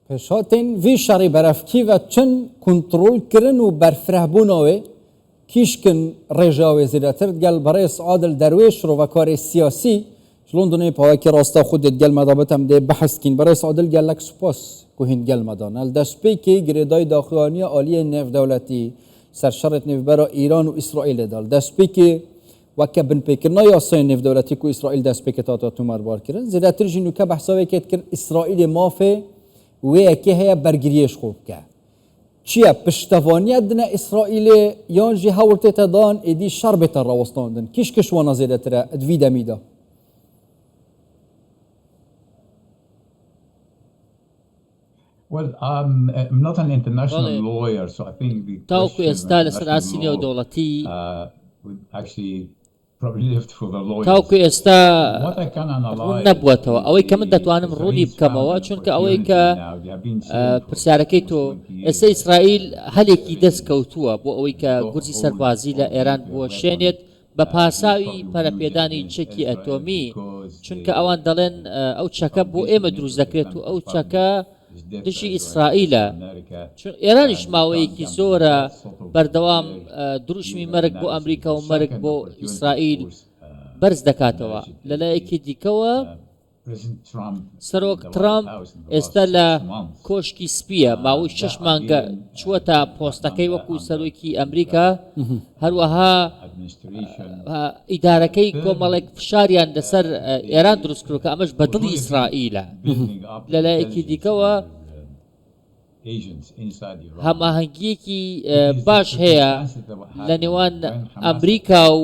پێشاتین وی شەڕی بەرەفکیڤە چەند کنترۆلکردن و بەرفرەهبوونەوەی کیشکن ڕێژاوێ زیاتر گەل بەڕێز عادل دەروێش ڕۆڤەکاری سیاسی لندنی پاوەکی ڕاستە خودت گەلمەدا بەتەم دێ بەحەسکین بەڕێز عادل گەلک سوپاس کوهین گەلمەدان دەستپێکی گرێدای داخوانیە عالیە نێودەوڵەتی سەرشەڕێت نێوبەرە ئیران و ئیسرائیل دال دەستپێکی وەکە بنپێکردنە یاسای نێودەوڵەتی و ئیسرائیل دەستپێکە تا توماربار کردن زیاتر ژینوکە بەحساوێکێت کرد ئیسرائیل مافێ وەیەکی هەیە بەرگریێش خۆ بکە چییە پشتەوانیە دنە ئیسرائیلێ یان ژی هەوڵتێتە دان ئیدی شەڕ بێتە ڕاوەستاندن کیش کشوانە زێدەترە ئەدوی دەمیدا Well, I'm not an international lawyer, so I think the تاوكو ئێستا لەسەر ئاسی نێودەوڵەتی would actually probably left for the lawyers. تاوکو ئێستا What I can analyze نەبووەتەوە ئەوەی کە من دەتوانم ڕوونی بکەمەوە چونکە ئەوەی کە پرسیارەکەی تۆ ئێستا ئیسرائیل هەلێکی دەست کەوتووە بۆ ئەوەی کە گورجی سەربازی لە ئێران بووە شوێنێت بە پاساوی پەرەپێدانی چەکی ئەتۆمی چونکە ئەوان دەڵێن ئەو چەکە بۆ ئێمە دروست دەکرێت و ئەو چەکە دژی ئیسرائیلە ئێرانیش ماوەیەکی زۆرە بەردەوام دروشمی مەرگ بۆ ئەمریکا و مەرگ بۆ ئیسرائیل بەرز دەکاتەوە لەلایەکی دیکەوە سەرۆک ترامپ ئێستا لە کۆشکی سپیە ماوەی 6 مانگە چووەتە پۆستەکەی وەکو سەرۆکی ئەمریکا هەروەها ئیدارەکەی کۆمەڵێک فشاریان لەسەر ئێران دروست کرد کە ئەمەش بەدڵی ئیسرائیلە لەلایەکی دیکەوە هەماهەنگیەکی باش هەیە لە نێوان ئەمریکا و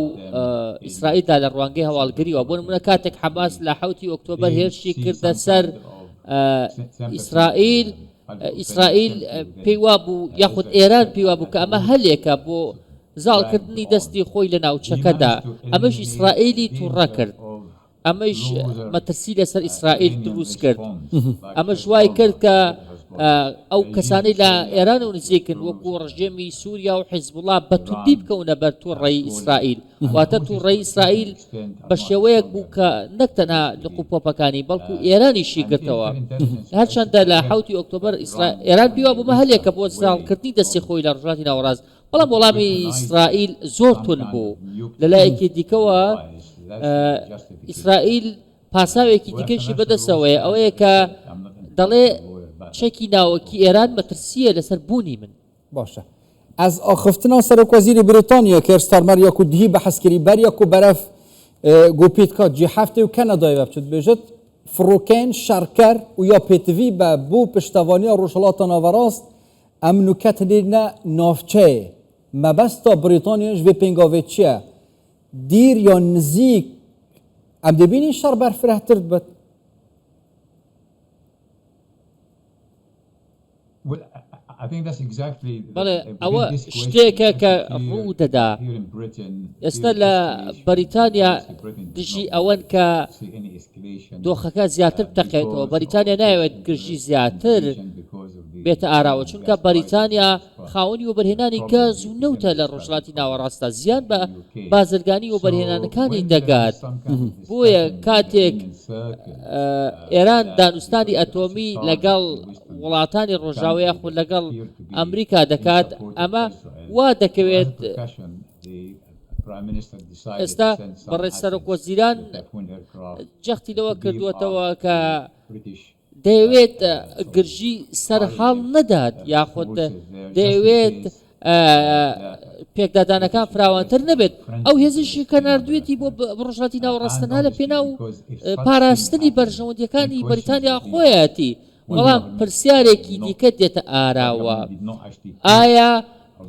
ئیسرائیلدا لە ڕوانگەی هەواڵگریەوە بۆ نمونە کاتێک حەماس لە 7 ئۆکتۆبەر هێرشی کردە سەر ئیسرائیل پێی وابوو یاخود ئێران پێی وابوو کە ئەمە هەلێکە بۆ زاڵکردنی دەستی خۆی لە ناوچەکەدا ئەمەش ئیسرائیلی تووڕە کرد ئەمەش مەترسی لەسەر ئیسرائیل دروست کرد ئەمەش وای کرد کە ئەو کەسانەی لە ئێران و نزیکن وەکو ڕژێمی سووریا و حیزبوڵا بە توندی بکەونە بەر تووڕەی ئیسرائیل واتە تووڕەی ئیسرائیل بە شێوەیەک بوو کە نەک تەنها لقوپۆپەکانی بەڵکو ئێرانیشی گرتەوە هەرچەندە لە 7 ئۆکتۆبەر ئێران پێی وابوو بە هەلێکە بۆ زاڵکردنی دەستی خۆی لە ڕۆژهەڵاتی ناوەڕاست بەڵام وەڵامی ئیسرائیل زۆر تون بوو لەلایەکی دیکەوە ئیسرائیل پاساوێکی دیکەشی بەدەستەوەیە ئەوەیە کە دەڵێ چەکی ناوەکی ئێران مەترسیە لەسەر بوونی من باشە ئەز ئاخفتنا سەرۆک وەزیری بریتانیا کێر ستارمەر یاکو دیهی بەحەسکری بەر یاکو بەرەف گۆپیتکات جی هەفتێ و کەنەدای بچێت بێژێت فڕۆکەین شەڕکەر و یا پێتڤی بە بوو پشتەوانیە ڕۆژهەڵاتە ناوەڕاست ئەم نوکەتێنە ناوچەیە مەبەستە بریتانیاش بێ پێنگاوێت چییە دیر یا نزیک ئەم دەبینی شەڕ بەرفرەهتر بێت بەڵێ ئەوە شتێکە کە ڕوو دەدا ئێستا لە بەریتانیا دژی ئەوەن کە دۆخەکە زیاتر بتەقێتەوە بەریتانیا نایەوێت گرژی زیاتر بێتە ئاراوە چونکە بەریتانیا خاوەنی وەبەرهێنانی گاز و نەوتە لە ڕۆژهەڵاتی ناوەڕاستە زیان بە بازرگانی وەبەرهێنانەکانی دەگات بۆیە کاتێک ئێران دانوستانی ئەتۆمی لەگەڵ وڵاتانی ڕۆژاوی یاخود لەگەڵ ئەمریکا دەکات ئەمە وا دەکەوێت ئێستا بەڕێز سەرۆک وەزیران جەختی لەوە کردووەتەوە کە دەیەوێت گرژی سەرحاڵ نەدات یاخود دەیەوێت پێکدادانەکان فراوانتر نەبێت ئەو هێزشی کە نردوێتی بۆ ڕۆژهەڵاتی ناوەڕاستەنها لە پێناو پاراستنی بەرژەوەندیەکانی بەریتانیا خۆیەتی بەڵام پرسیارێکی دیکە دێتە ئاراوە ئایا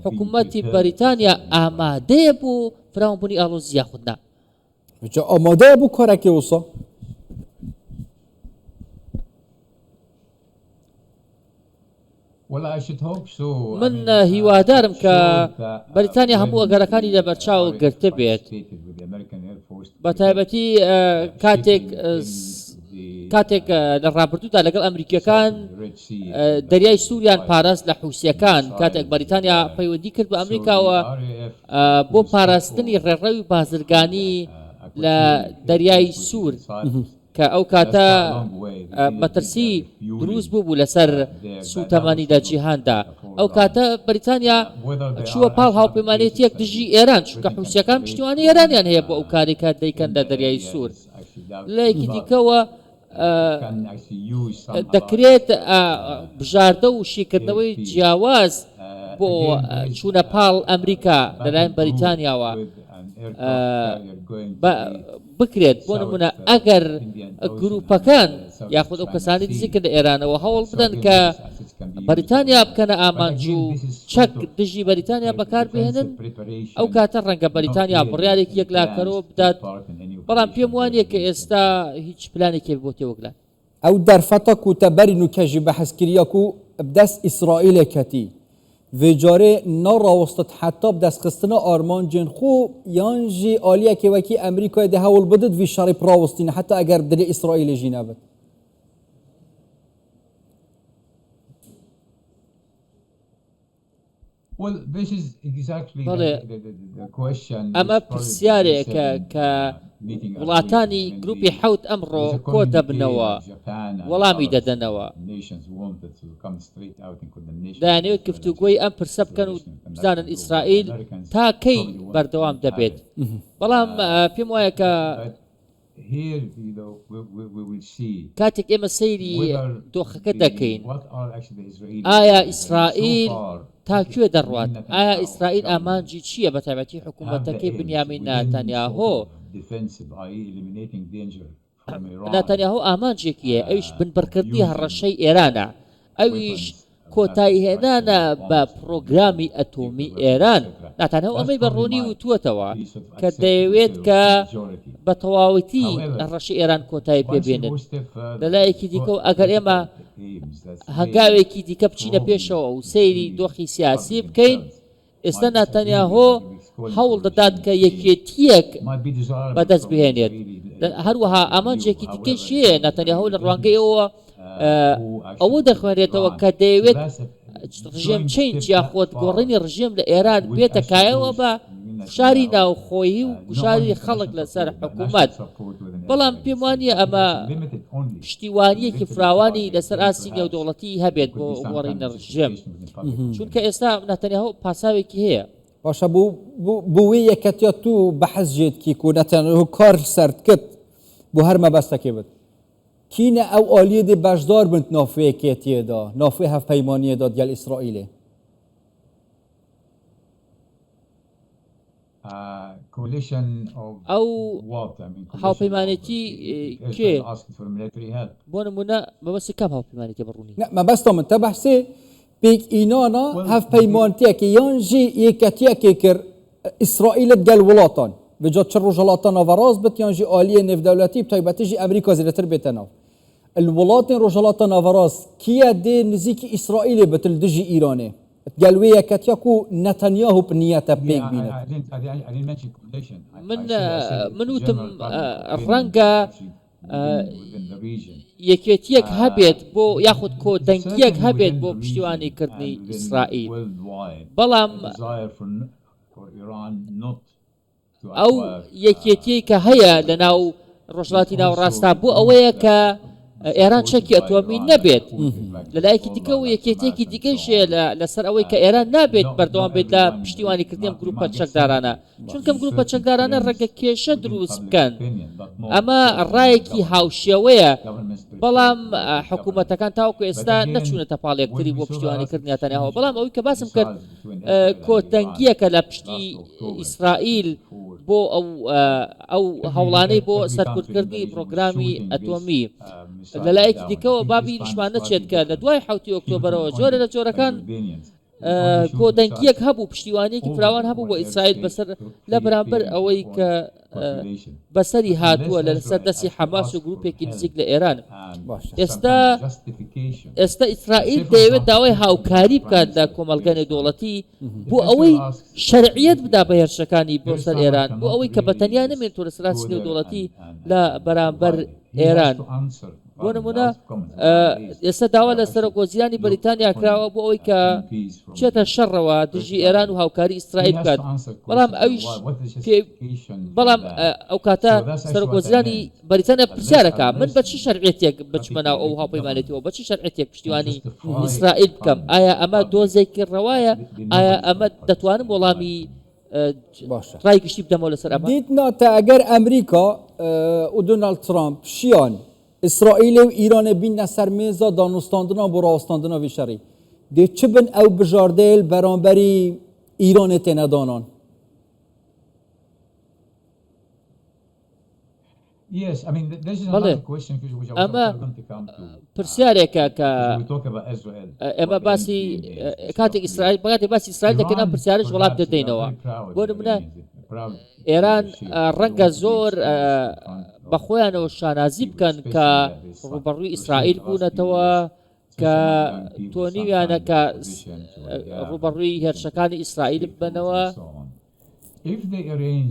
حکوومەتی بەریتانیا ئامادەیە بۆ فراوانبوونی ئاڵۆزی یاخودنا ئامادەیە بوو کارێکی وسە من هیوادارم کە بەریتانیا هەموو ئەگەرەکانی لە بەرچاو گرتە بێت بە تایبەتی کاتێک لە ڕابردوودا لەگەڵ ئەمریکیەکان دەریای سووریان پاراست لە حوسیەکان کاتێک بەریتانیا پەیوەندی کرد بە ئەمریکاوە بۆ پاراستنی ڕێڕەوی بازرگانی لە دەریای سوور کە ئەو کاتە مەترسی دروست بوو لەسەر سوتەمانی لە جیهاندا ئەو کاتە بەریتانیا چووە پاڵ هاوپەیمانێتیەک دژی ئێران چونکە حوسیەکان پشتیوانی ئێرانیان هەیە بۆ ئەو کارێکە دەیکەن لە دەریای سوور لایەکی دیکەوە دەکرێت بژاردە و شیکردنەوەی جیاواز بۆ چوونە پاڵ ئەمریکا لەلایەن بەریتانیاوە بکرێت بۆ نمونە ئەگەر گروپەکان یاخود ئەو کەسانی دزیکە لە ئێرانەوە هەوڵ بدەن کە بەریتانیا بکەنە ئامانج و چەک دژی بەریتانیا بەکار بهێنن ئەو کاتە ڕەنگە بەریتانیا بڕیارێکی یەکلاکەرەوە بدات بەڵام پێم وانە کە ئێستا هیچ پلانێکی بۆ تێوەگلان ئەو دەرفەتە کوتەبەرین و کەژی بەحەزکریەک و بدەست ئیسرائیلێکەتی vêcarê narawestit heta bi destxistina armancên xwe yan jî aliyekê wekî Amerîkayê de hewl bidit vî şerê pirawistîne heta eger dilê İsraîlê jî nebit. ئەمە پرسیارێکە کە وڵاتانی گروپی حەوت ئەمڕۆ کۆ دەبنەوە وەڵامی دەدەنەوە دەیانەوێت گفتوگۆی ئەم پرسە بکەن و بزانن ئیسرائیل تا کەی بەردەوام دەبێت بەڵام پێم وایە کە کاتێک ئێمە سەیری دۆخەکە دەکەین ئایا ئیسرائیل تاکوێ دەڕوات ئایا ئیسرائیل ئامانجی چییە بە تایبەتی حکوومەتەکەی بنیامین ناتانیاهۆ ناتانیاهۆ ئامانجێکیە ئەویش بنبڕکردنی هەڕەشەی ئێرانە ئەویش کۆتایی هێنانە بە پرۆگرامی ئەتۆمی ئێران ناتانیاهۆ ئەمەی بەڕوونی وتووەتەوە کە دەیەوێت کە بە تەواوەتی هەڕەشەی ئێران کۆتایی پێبێنن لەلایەکی دیکە ئەگەر ئێمە هەنگاوێکی دیکە بچینە پێشەوە و سەیری دۆخی سیاسی بکەین ئێستا ناتانیاهۆ هەوڵ دەدات کە یەکێتیەک بەدەست بهێنێت هەروەها ئامانجێکی دیکەش هەیە ناتانیاهۆ لە ڕوانگەیەوە ئەوە دەخوێنێتەوە کە دەیەوێت ڕژێم چەینج یاخۆت گۆڕینی ڕژێم لە ئێران بێتە کایەوە بە فشاری ناوخۆیی و گوشاری خەڵک لەسەر حکوومەت بەڵام پێم وانیە ئەمە پشتیوانیەکی فراوانی لەسەر ئاسی نێودەوڵەتی هەبێت بۆ گۆڕینە ڕژێم چونکە ئێستا ناتانیاهۆ پاساوێکی هەیە باشە بۆ وێ یەکەتیا تو بەحەز جێتکی و نەتەنەهۆ کار سەرد کرد بۆ هەر مەبەستەکێ بێت کینە ئەو ئالیە دێ بەشدار بن نافوەیەکێتیەدا نافوێ هەفپەیمانیەدا دیگەل ئیسرائیلێ ئەو هاوپەیمانێتی کێ بۆ نمونە مەبەستی کام هاوپەیمانێتی بەڕوونی مەبەستە من تە بەحسێ پێک ئینانە هەفپەیمانتیەکە یان ژی یەکەتیەکێ کرد ئیسرائیلت گەل وڵاتان بجا چ ڕۆژهەڵاتە ناڤەڕاست بێت یان ژی ئالیە نێودەوڵەتی بتایبەتیژی ئەمریکا زیاتر بێتە ناو الوڵاتên ڕۆژهەڵاتە ناڤەڕاست کیە دێ نزیکی ئیسرائیلێ بتل دژی ئیرانێ گەل وێ یەکەتیەک و نەتەنیاهو بنیەتە پێک بینێت من وتم ڕەنگە یەکێتیەک هەبێت بۆ یاخود کۆدەنگیەک هەبێت بۆ پشتیوانیکردنی ئیسرائیل بەڵام ئەو یەکێتی کە هەیە لە ناو ڕۆژهەڵاتی ناوەڕاستا بوو ئەوەیە کە ئێران چەکی ئەتۆمی نەبێت لەلایەکی دیکە و یەکێتێکی دیکەشێ لەسەر ئەوەی کە ئێران نابێت بەردەوام بێت لە پشتیوانیکردنی ئەم گروپە چەکدارانە چونکەم گروپە چەکدارانە ڕەنگە کێشە دروست بکەن ئەمە ڕایەکی هاوشێوەیە بەڵام حکوومەتەکان تاوەکو ئێستا نەچوونەتە پاڵ یەکتری بۆ پشتیوانیکردنی نەتانیاهۆ بەڵام ئەوەی کە باسم کرد کۆتەنگیەکە لە پشتی ئیسرائیل بۆ ئەو هەوڵانەی بۆ سەرکوتکردنی پرۆگرامی ئەتۆمی لەلایەکی دیکەوە بابی نیشمان نەچێت کە لە دوای 7 ئۆکتۆبەرەوە جۆرە لە جۆرەکان کۆدەنگیەک هەبوو پشتیوانیەکی فراوان هەبوو بۆ ئیسرائیل بەسەر لە بەرامبەر ئەوەی کە بەسەری هاتووە لە سەردەستی حەماس و گروپێکی نزیک لە ئێران ئێستا ئیسرائیل دەیەوێت داوای هاوکاری بکات لە کۆمەڵگە نێودەوڵەتی بۆ ئەوەی شەرعیەت بدا بە هێرشەکانی بۆ سەر ئێران بۆ ئەوەی کە بەتەنیا نەمێنێتەوە لە سەراسی نێودەوڵەتی لە بەرامبەر ئێران بۆ نمونە ئێستا داوا لە سەرۆکۆزیرانی بەریتانیا کراوە بۆ ئەوەی کە بچێتە شەڕەوە دژی ئێران و هاوکاری ئیسرائیل بکات بەڵام ئەویش بەڵام ئەو کاتە سەرۆکۆزیرانی بەریتانیا پرسیارەکە من بە چی شەرعێتێک بچمەناو ئەو هاوپەیمانێتەوە بە چی شەرعێتێک پشتیوانی ئیسرائیل بکەم ئایا ئەمە دۆزێکی ڕەوایە ئایا ئەمە دەتوانم وەڵامی ڕای گشتی بدەمەوە لەسەر ئەمە دیتنا تا ئەگەر ئەمریکا و دۆنالد ترامپ شیان ئیسرائیل و ئیرانە بینە سەر مێزە دانوستاندنا بۆ ڕاوەستاندناوی شەڕی دێ چ بن ئەو بژاردەیە بەرامبەری ئیرانê têne danan Yes, I mean, this is بەڵێ another question which I was ئەمە going to come to. پرسیارێکە کە We talk about Israel. ئێمە باسی کاتێک ئیسرائیل بەکاتی باسی ئیسرائیل دەکەین ئەم پرسیارش وڵات دەدەینەوە بۆ نمونە ئێران ڕەنگە زۆر بە خۆیانەوە شانازی بکەن کە ڕوبەڕووی ئیسرائیل بوونەتەوە کە تۆنیویانە کە ڕوبەڕووی هێرشەکانی ئیسرائیل ببنەوە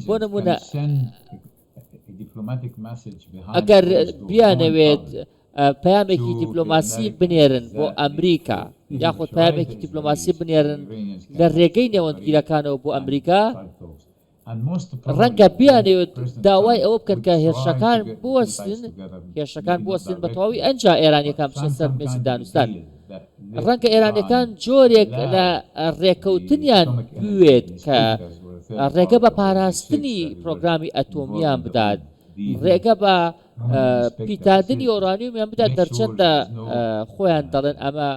بۆ نمونە ئەگەر بیانەوێت پەیامێکی دیپلۆماسی بنێرن بۆ ئەمریکا یاخود پەیامێکی دیپلۆماسی بنێرن لە ڕێگەی نێوەندگیرەکانەوە بۆ ئەمریکا ڕەنگە بیانەوێت داوای ئەوە بکەن کە هێرشەکان بوەستن بە تەواوی ئەنجا ئێرانیەکان بچن سەر مێزی دانوستان ڕەنگە ئێرانیەکان جۆرێک لە ڕێکەوتنیان بوێت کە ڕێگە بە پاراستنی پرۆگرامی ئەتۆمیان بدات ڕێگە بە پیتاندنی ئۆرانیومیان بدات دەرچەندە خۆیان دەڵێن ئەمە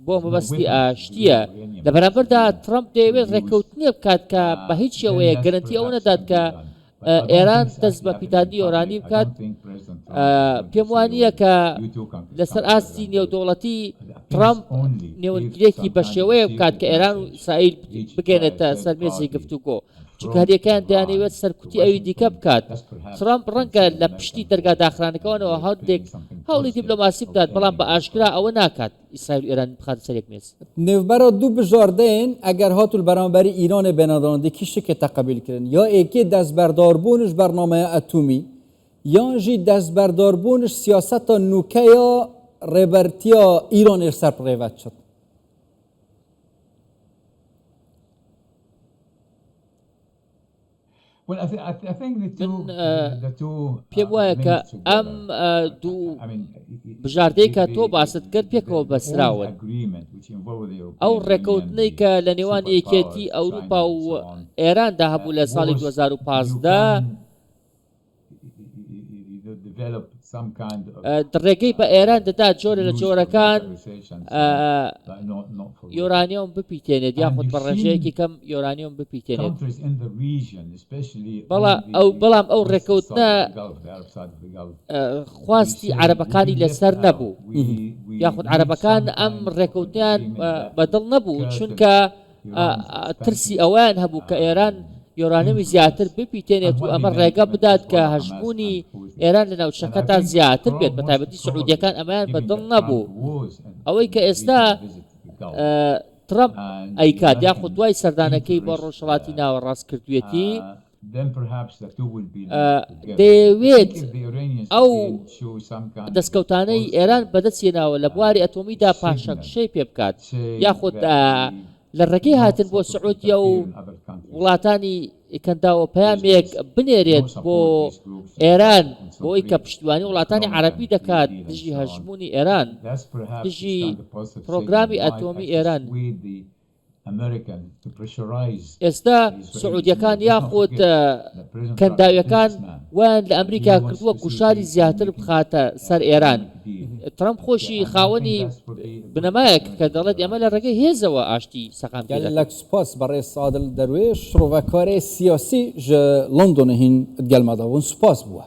بۆ مەبەستی ئاشتیە لە بەرامبەردا ترامپ دەیەوێت ڕێکەوتنیە بکات کە بە هیچ شێوەیە گەرنتی ئەو نەدات کە ئێران دەست بە پیتاندنی ئۆرانی بکات پێم وانییە کە لەسەر ئاستی نێودوڵەتی ترامپ نێوەندگرێکی بە شێوەیە بکات کە ئێران و ئیسرائیل بگەێنێتە سەر مێزی گفتوگۆ چونکە هەریەکان دەیانەوێت سەرکوتی ئەوی دیکە بکات ترامپ ڕەنگە لە پشتی دەرگا داخرانەکەەوەنەوە هەندێک هەوڵی دیپلۆماسی بدات بەڵام بە ئاشکرا ئەوە ناکات ئیسرائیل و ئێران بخاتە سەر یەک مێز نێوبەرە دوو بژاردەیەن ئەگەر هاتوول بەرامبەری ئیرانê بێنەدانندی کیشتێکê تەقەبیلkirin یا êkê destberdarbûniş bernameya etomî yan jî destberdarbûniş siyaseta nûkeya rêbertiya Îranê ser rêvet çit Well, I think the two پێم وایە کە ئەم دوو بژاردەی کە تۆ باست کرد پێکەوە بەسراون ئەو ڕێکەوتنەی کە لە نێوان یەکێتی ئەوروپا و ئێراندا هەبوو لە ساڵی 2015 ڕێگەی بە ئێران دەدات جۆرە لە جۆرەکان یۆرانیۆم بپیتێنێت یاخود بە ڕێژەیەکی کەم یۆرانیۆم بپیتێنێت بەڵام ئەو ڕێکەوتنە خواستی عەرەبەکانی لەسەر نەبوو یاخود عەرەبەکان ئەم ڕێکەوتنیان بەدڵ نەبوو چونکە ترسی ئەویان هەبوو کە ئێران یۆرانیۆمی زیاتر بپیتێنێت و ئەمە ڕێگە بدات کە هەژبوونی ئێران لە ناوچەکەتا زیاتر بێت بە تایبەتی سعودیەکان ئەمەیان بەدڵ نەبوو ئەوەی کە ئێستا ترامپ ئەیکات یاخود دوای سەردانەکەی بۆ ڕۆژهەڵاتی ناوەڕاستکردوویەتی دەیەوێت ئەو دەستکەوتانەی ئێران بەدەستێناوە لە بواری ئەتۆمیدا پاشەکشەی پێ بکات یاخود لە ڕێگەی هاتن بۆ سعودیە و وڵاتانی کەنداوە پەیامێک بنێرێت بۆ ئێران بۆی کە پشتیوانی وڵاتانی عەرەبی دەکات دژی هەژمونی ئێران دژی پرۆگرامی ئەتۆمی ئێران ئێستا سعودیەکان یاخود کەنداویەکان ویان لە ئەمریکا کردووە گوشاری زیاتر بخاتە سەر ئێران ترامپ خۆشی خاوەنی بنەمایەک کە دەڵێت ئێمە لە ڕێگەی هێزەوە ئاشتی سەقام gelek spas berê Sadil Derwêş rovekارê siyasî ji Londonê hîn gelma davûn spas bûye